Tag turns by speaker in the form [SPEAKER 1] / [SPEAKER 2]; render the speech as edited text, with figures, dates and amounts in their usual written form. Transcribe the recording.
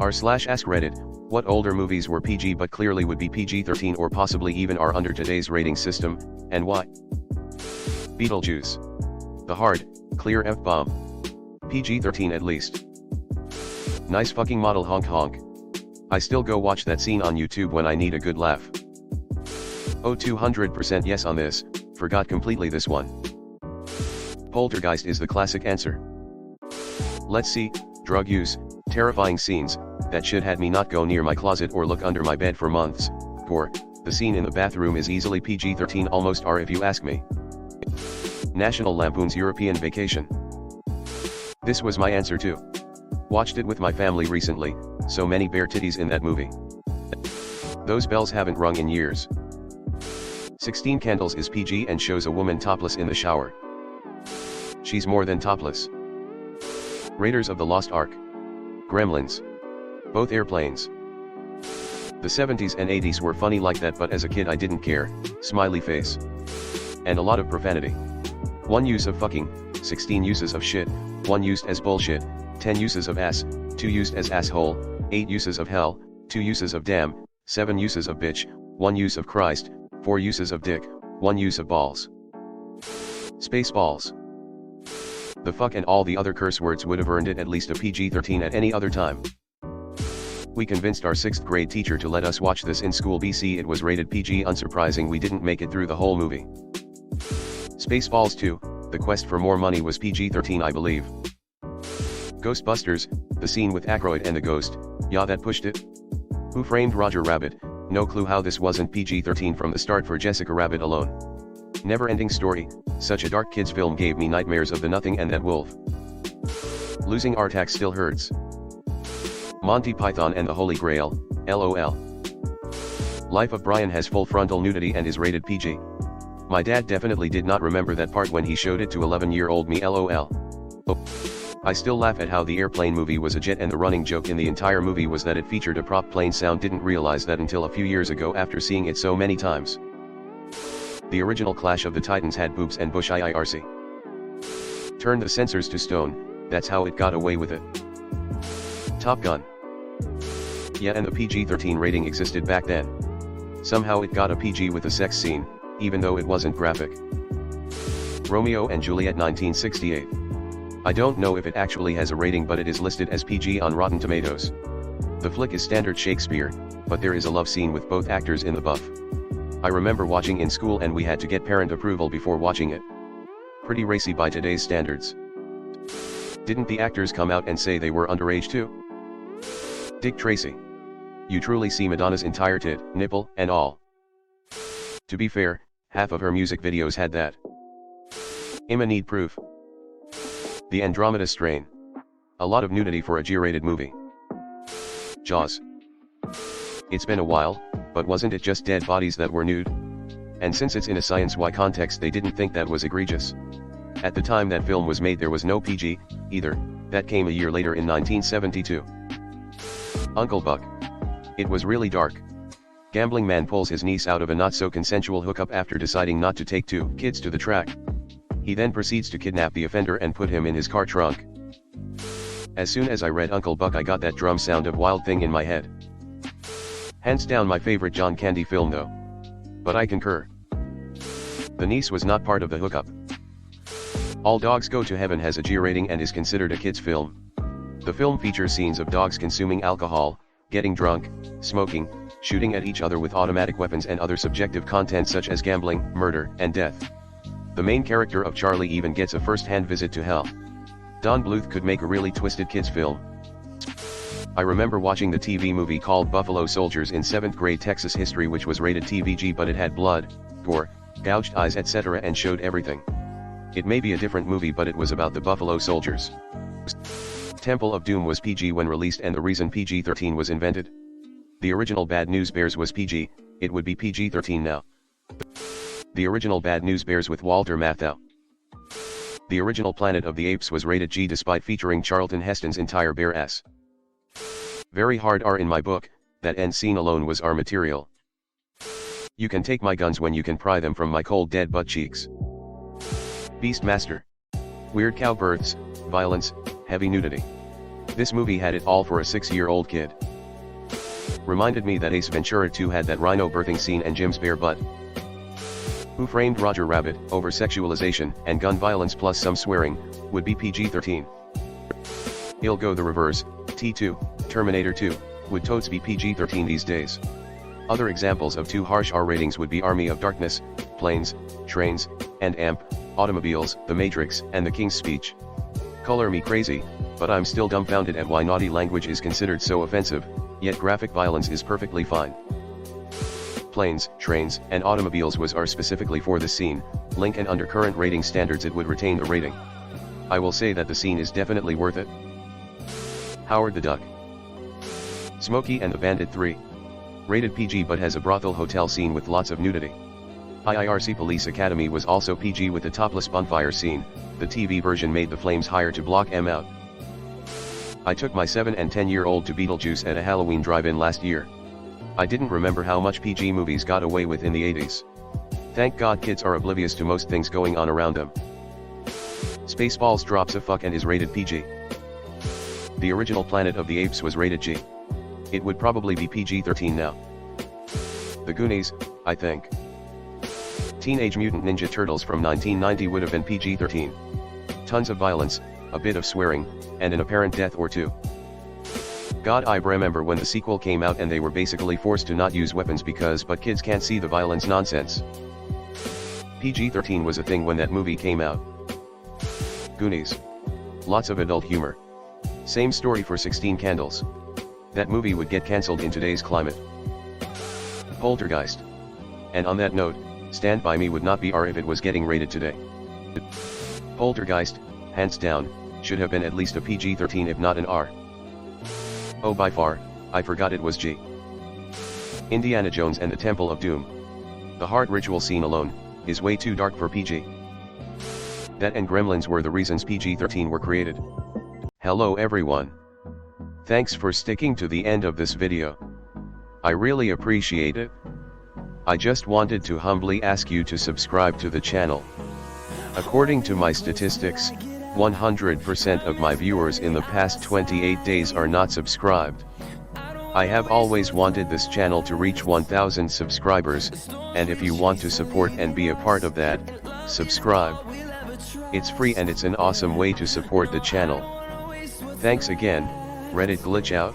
[SPEAKER 1] r/AskReddit, what older movies were PG but clearly would be PG-13 or possibly even are under today's rating system, and why? Beetlejuice. The hard, clear F-bomb. PG-13 at least. Nice fucking model honk honk. I still go watch that scene on YouTube when I need a good laugh. Oh 200% yes on this, forgot completely this one. Poltergeist is the classic answer. Let's see, drug use, terrifying scenes, that shit had me not go near my closet or look under my bed for months. Gore, the scene in the bathroom is easily PG-13 almost R if you ask me. National Lampoon's European Vacation. This was my answer too. Watched it with my family recently, so many bare titties in that movie. Those bells haven't rung in years. 16 Candles is PG and shows a woman topless in the shower. She's more than topless. Raiders of the Lost Ark. Gremlins. Both airplanes. The 70s and 80s were funny like that, but as a kid I didn't care, smiley face. And a lot of profanity. 1 use of fucking, 16 uses of shit, 1 used as bullshit, 10 uses of ass, 2 used as asshole, 8 uses of hell, 2 uses of damn, 7 uses of bitch, 1 use of Christ, 4 uses of dick, 1 use of balls. Spaceballs. The fuck and all the other curse words would have earned it at least a PG-13 at any other time. We convinced our 6th grade teacher to let us watch this in school BC. It was rated PG. Unsurprising we didn't make it through the whole movie. Spaceballs 2, The Quest for More Money was PG-13 I believe. Ghostbusters, the scene with Aykroyd and the ghost, yeah that pushed it. Who Framed Roger Rabbit, no clue how this wasn't PG-13 from the start for Jessica Rabbit alone. Never-ending Story, such a dark kids film gave me nightmares of the Nothing and that wolf. Losing Artax still hurts. Monty Python and the Holy Grail, LOL. Life of Brian has full frontal nudity and is rated PG. My dad definitely did not remember that part when he showed it to 11-year-old me LOL. Oh. I still laugh at how the airplane movie was a jet and the running joke in the entire movie was that it featured a prop plane sound. Didn't realize that until a few years ago after seeing it so many times. The original Clash of the Titans had boobs and bush IRC. Turned the censors to stone, that's how it got away with it. Top Gun. Yeah, and the PG-13 rating existed back then. Somehow it got a PG with a sex scene, even though it wasn't graphic. Romeo and Juliet 1968. I don't know if it actually has a rating, but it is listed as PG on Rotten Tomatoes. The flick is standard Shakespeare, but there is a love scene with both actors in the buff. I remember watching in school and we had to get parent approval before watching it. Pretty racy by today's standards. Didn't the actors come out and say they were underage too? Dick Tracy. You truly see Madonna's entire tit, nipple, and all. To be fair, half of her music videos had that. I'ma need proof. The Andromeda Strain. A lot of nudity for a G-rated movie. Jaws. It's been a while, but wasn't it just dead bodies that were nude? And since it's in a science-y context they didn't think that was egregious. At the time that film was made there was no PG, either, that came a year later in 1972. Uncle Buck. It was really dark. Gambling man pulls his niece out of a not-so-consensual hookup after deciding not to take 2 kids to the track. He then proceeds to kidnap the offender and put him in his car trunk. As soon as I read Uncle Buck I got that drum sound of Wild Thing in my head. Hands down my favorite John Candy film though. But I concur. The niece was not part of the hookup. All Dogs Go to Heaven has a G rating and is considered a kids' film. The film features scenes of dogs consuming alcohol, getting drunk, smoking, shooting at each other with automatic weapons and other subjective content such as gambling, murder, and death. The main character of Charlie even gets a first-hand visit to hell. Don Bluth could make a really twisted kids' film. I remember watching the TV movie called Buffalo Soldiers in 7th grade Texas history, which was rated TVG, but it had blood, gore, gouged eyes etc. and showed everything. It may be a different movie but it was about the Buffalo Soldiers. Temple of Doom was PG when released, and the reason PG-13 was invented? The original Bad News Bears was PG, it would be PG-13 now. The original Bad News Bears with Walter Matthau. The original Planet of the Apes was rated G despite featuring Charlton Heston's entire bare ass. Very hard R in my book, that end scene alone was R material. You can take my guns when you can pry them from my cold dead butt cheeks. Beastmaster. Weird cow births, violence, heavy nudity. This movie had it all for a 6-year-old kid. Reminded me that Ace Ventura 2 had that rhino birthing scene and Jim's bare butt. Who Framed Roger Rabbit, over-sexualization, and gun violence plus some swearing, would be PG-13. It'll go the reverse, T2, Terminator 2, would totes be PG-13 these days. Other examples of too harsh R ratings would be Army of Darkness, Planes, Trains, and AMP, Automobiles, The Matrix, and The King's Speech. Color me crazy, but I'm still dumbfounded at why naughty language is considered so offensive, yet graphic violence is perfectly fine. Planes, Trains, and Automobiles was R specifically for this scene, link and under current rating standards it would retain the rating. I will say that the scene is definitely worth it. Howard the Duck. Smokey and the Bandit 3. Rated PG but has a brothel hotel scene with lots of nudity. IIRC Police Academy was also PG with a topless bonfire scene, the TV version made the flames higher to block M out. I took my 7 and 10-year-old to Beetlejuice at a Halloween drive-in last year. I didn't remember how much PG movies got away with in the 80s. Thank God kids are oblivious to most things going on around them. Spaceballs drops a fuck and is rated PG. The original Planet of the Apes was rated G. It would probably be PG-13 now. The Goonies, I think. Teenage Mutant Ninja Turtles from 1990 would have been PG-13. Tons of violence, a bit of swearing, and an apparent death or two. God, I remember when the sequel came out and they were basically forced to not use weapons but kids can't see the violence nonsense. PG-13 was a thing when that movie came out. Goonies. Lots of adult humor. Same story for 16 Candles. That movie would get cancelled in today's climate. Poltergeist. And on that note, Stand By Me would not be R if it was getting rated today. Poltergeist, hands down, should have been at least a PG-13 if not an R. Oh, by far, I forgot it was G. Indiana Jones and the Temple of Doom. The heart ritual scene alone is way too dark for PG. That and Gremlins were the reasons PG-13 were created. Hello everyone. Thanks for sticking to the end of this video. I really appreciate it. I just wanted to humbly ask you to subscribe to the channel. According to my statistics, 100% of my viewers in the past 28 days are not subscribed. I have always wanted this channel to reach 1000 subscribers, and if you want to support and be a part of that, subscribe. It's free and it's an awesome way to support the channel. Thanks again, Reddit glitch out.